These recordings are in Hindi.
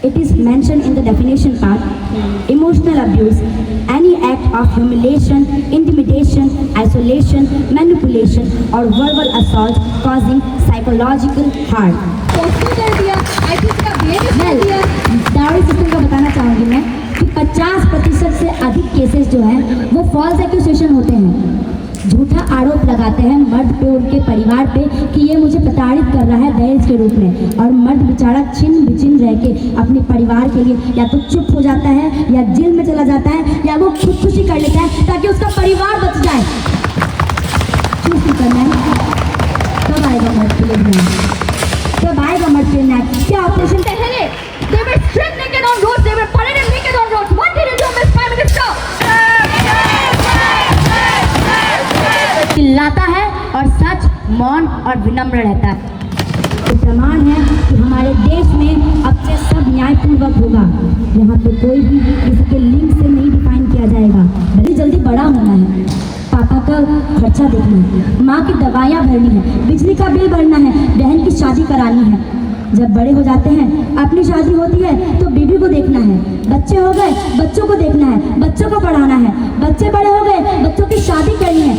It is mentioned in the definition part, emotional abuse, any act of humiliation, intimidation, isolation, manipulation or verbal assault causing psychological harm. Dowry system का बताना चाहूँगी मैं कि 50% से अधिक केसेस जो हैं वो फॉल्स एक्यूजेशन होते हैं, झूठा आरोप लगाते हैं मर्द पे, उनके परिवार पे कि ये मुझे प्रताड़ित कर रहा है दहेज के रूप में, और मर्द बेचारा छिन बिचिन रह के अपने परिवार के लिए या तो चुप हो जाता है या जेल में चला जाता है या वो खुदकुशी कर लेता है ताकि उसका परिवार बच जाए। चूज नहीं करना है, कब आएगा मर्द के लिए, कब आएगा मर्द के न्याय? क्या ऑपरेशन पहले they were stripped naked on roads, they were paraded naked on roads. What did you do, Mr. Prime Minister? चिल्लाता है और सच मौन और विनम्र रहता है। तो प्रमाण है कि हमारे देश में अब से सब न्यायपूर्वक होगा। यहाँ पे कोई भी किसी के लिंग से नहीं डिफाइन किया जाएगा। भले जल्दी बड़ा होना है, पापा का खर्चा देखना है, माँ की दवाइयाँ भरनी है, बिजली का बिल भरना है, बहन की शादी करानी है। जब बड़े हो जाते हैं, अपनी शादी होती है तो बीवी को देखना है, बच्चे हो गए बच्चों को देखना है, बच्चों को पढ़ाना है, बच्चे बड़े हो गए बच्चों की शादी करनी है।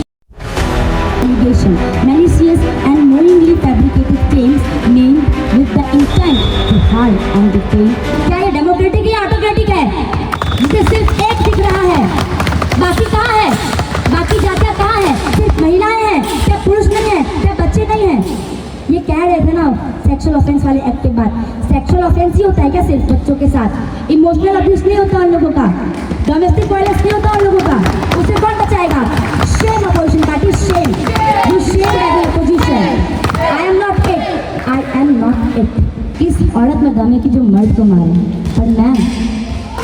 Malicious and knowingly fabricated claims made with the intent to harm and defame. क्या ये डेमोक्रेटिक या ऑटोक्रेटिक है? जिसे सिर्फ एक दिख रहा है, बाकी कहाँ है? बाकी जातियाँ कहाँ है? सिर्फ महिलाएं हैं क्या? पुरुष नहीं है क्या? बच्चे नहीं हैं? ये कह रहे थे ना सेक्सुअल ऑफेंस वाले एक्ट के बाद, सेक्सुअल ऑफेंस ही होता है क्या सिर्फ बच्चों के साथ? इमोशनल अब्यूज नहीं होता उन लोगों का, डोमेस्टिक वायलेंस नहीं होता उन लोगों का, उसे कौन बचाएगा? Shame opposition party, shame, you shame as opposition. I am not it, I am not it. इस औरत में दम है कि जो मर्द को मारे, पर मैम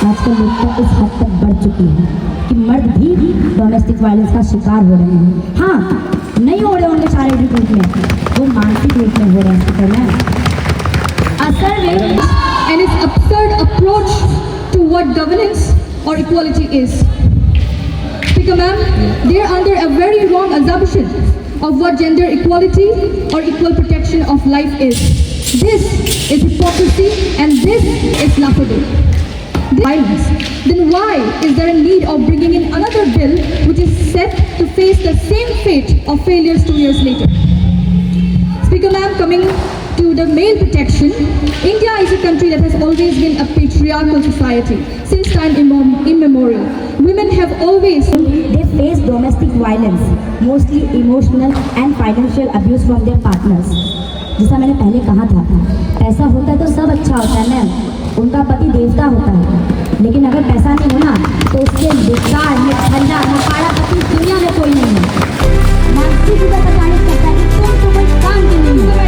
आजकल लोग इस हद तक बढ़ चुकी है कि मर्द भी डोमेस्टिक वायलेंस का शिकार हो रहे हैं। हाँ, नहीं हो रहे होंगे शारीरिक रूप में, वो मानसिक रूप में हो रहे हैं। Ma'am a survey and its absurd approach to what governance or equality is. Speaker ma'am, they are under a very wrong assumption of what gender equality or equal protection of life is. This is hypocrisy and this is laughable. Violence. Then why is there a need of bringing in another bill which is set to face the same fate of failures 2 years later? Speaker ma'am, coming to the male protection, India is a country that has always been a patriarchal society since time immemorial. Women have always they face domestic violence, mostly emotional and financial abuse from their partners. जैसा मैंने पहले कहा था, पैसा होता है तो सब अच्छा होता है मैम, उनका पति देवता होता है, लेकिन अगर पैसा नहीं होना तो उसके बेकार निठल्ला नकारा पति दुनिया में कोई नहीं है। मानसिक रूप से तारीफ करता है कि तुम तो कोई काम की नहीं है।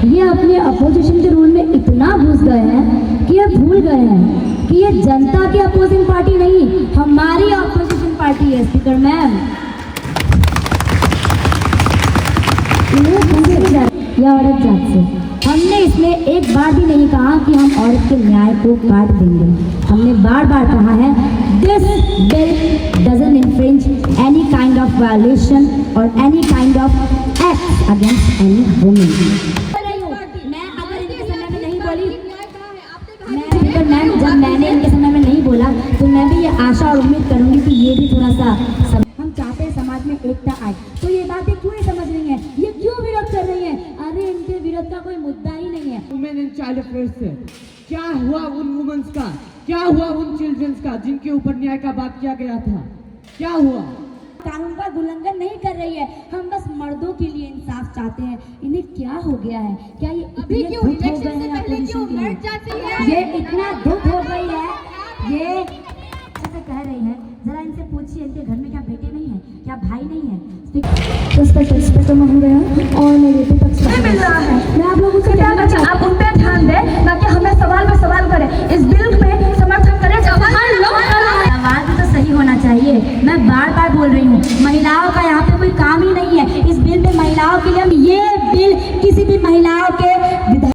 ये अपने अपोजिशन के रोल में इतना घुस गए हैं कि ये भूल गए हैं कि ये जनता की अपोजिंग पार्टी नहीं, हमारी अपोजिशन पार्टी है। स्पीकर मैम, यह औरत जात से हमने इसमें एक बार भी नहीं कहा कि हम औरत के न्याय को काट देंगे। हमने बार बार कहा है this bill doesn't infringe any kind of violation और any kind of act against any women. Ma'am जब मैंने इनके समय में नहीं बोला तो मैं भी ये आशा और उम्मीद करूंगी कि ये भी थोड़ा सा हम चाहते हैं समाज में एकता आए, तो ये बातें क्यों नहीं समझ रही हैं, ये क्यों विरोध कर रही हैं? अरे इनके विरोध का कोई मुद्दा ही नहीं है। वुमेन एंड चाइल्ड अफेयर्स से क्या हुआ उन वुमेन्स का, क्या हुआ उन चिल्ड्रंस का जिनके ऊपर न्याय का बात किया गया था? क्या हुआ? कानून का उल्लंघन नहीं कर रही है, हम बस मर्दों के लिए इंसाफ चाहते हैं। इन्हें क्या हो गया है? क्या ये अभी क्यों इलेक्शन से पहले क्यों मर जाती है? ये इतना दुख हो गई है, ये ऐसे कह रही है। जरा इनसे पूछिए इनके घर में क्या बेटे नहीं है, क्या भाई नहीं है? तो महोदय और मेरे पक्ष मिल रहा है, मैं आप लोगों से क्या बचा, आप उन पे ध्यान दें ना कि हमें सवाल पर सवाल करें। इस बिल पे समर्थन करें, आवाज तो सही होना चाहिए। मैं बार बार बोल रही हूँ, महिलाओं का यहाँ पे कोई काम ही नहीं है। इस बिल में महिलाओं के लिए हम ये बिल किसी भी महिलाओं के